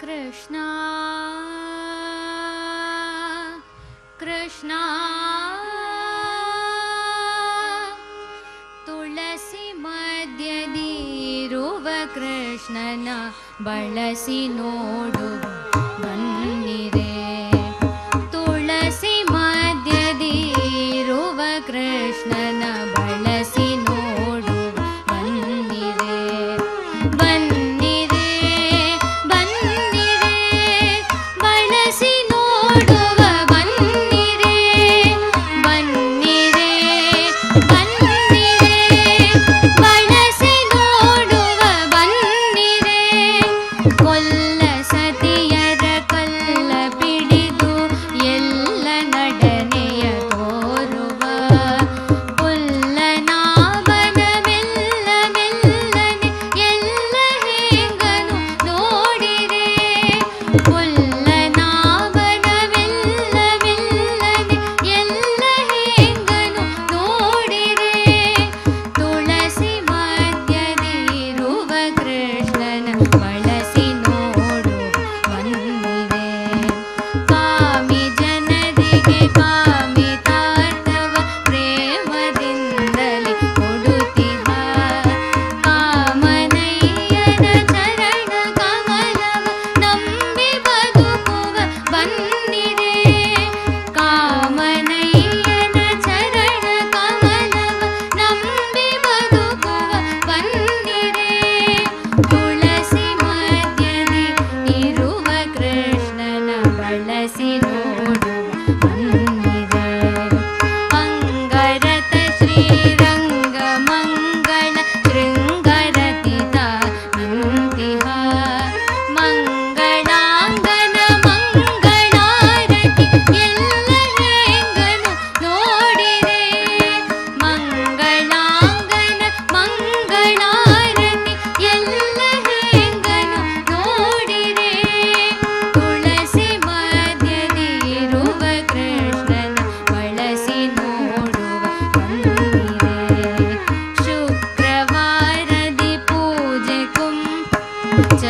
ಕೃಷ್ಣ ಕೃಷ್ಣ ತುಳಸಿ ಮಧ್ಯದಿರುವ ಕೃಷ್ಣನ ಬಳಸಿ ನೋಡು ಬನ್ನಿರೆ. ತುಳಸಿ ಮಧ್ಯದಿರುವ ಕೃಷ್ಣನ ಬಳಸಿ ನೋಡು ಬನ್ನಿರೆ. ಬನ್ನಿರೆ ಬನ್ನಿರೆ ಬಳಸಿ ನೋಡುವ ಬನ್ನಿರೆ. ಬನ್ನಿರೆ ಬನ್ನಿರೆ ಬಳಸಿ ನೋಡುವ ಬನ್ನಿರೆ. ಕೊಲ್ಲ ಸತಿಯರ ಕಲ್ಲ ಪಿಡಿದು ಎಲ್ಲ ನಡನೆಯ ತೋರುವ ಪುಲ್ಲನಾಭನ ಮೆಲ್ಲ ಮೆಲ್ಲನೆ ಎಲ್ಲ ಹೇಗನು ನೋಡಿರೆ. ಪುಲ್ಲನಾಭನ ಮೆಲ್ಲ ಮೆಲ್ಲನೆ ಎಲ್ಲ ಹೇಗನು ನೋಡಿರೆ. ತುಳಸಿ ಮಧ್ಯದಿರುವ ಕೃಷ್ಣನ ಬಳಸಿ ನೋಡು ಬನ್ನಿರೆ. ಕಾಮಿ ಜನರಿಗೆ ಕಾಮಿತಾರ್ಥವ ಪ್ರೇಮದಿಂದಲೇ ಕೊಡುತ್ತಿಹ. ಕಾಮನಯ್ಯನ ಚರಣ ಕಮಲವ ನಂಬಿ ಬದುಕುವ ಬನ್ನಿರೆ. ಕಾಮನಯ್ಯನ ಚರಣ ಕಮಲವ ನಂಬಿ ಬದುಕುವ ಬನ್ನಿರೆ. ತುಳಸಿ ಮಧ್ಯದಿ ಇರುವ ಕೃಷ್ಣನ ಬಳಸಿ ನೋಡು ಬನ್ನಿರೆ. ಅಂಗರತ ಶ್ರೀರಂಗ ಮಂಗಳ ಶೃಂಗರತಿತ ನಿಂತಿಹ. ಮಂಗಳಾಂಗನ ಮಂಗಳಾರತಿ ಎಲ್ಲ ಹೇಗನು ನೋಡಿರೆ. ಮಂಗಳಾಂಗನ ಮಂಗಳಾರತಿ ಎಲ್ಲ ಹೇಗನು ನೋಡಿರೆ. ತುಳಸಿ ಮಧ್ಯದಿರುವ ಕೃಷ್ಣನ ಬಳಸಿ ನೋಡುವ ಬನ್ನಿರೆ. ಶುಕ್ರವಾರದಿ ಪೂಜೆ ಕುಂಚ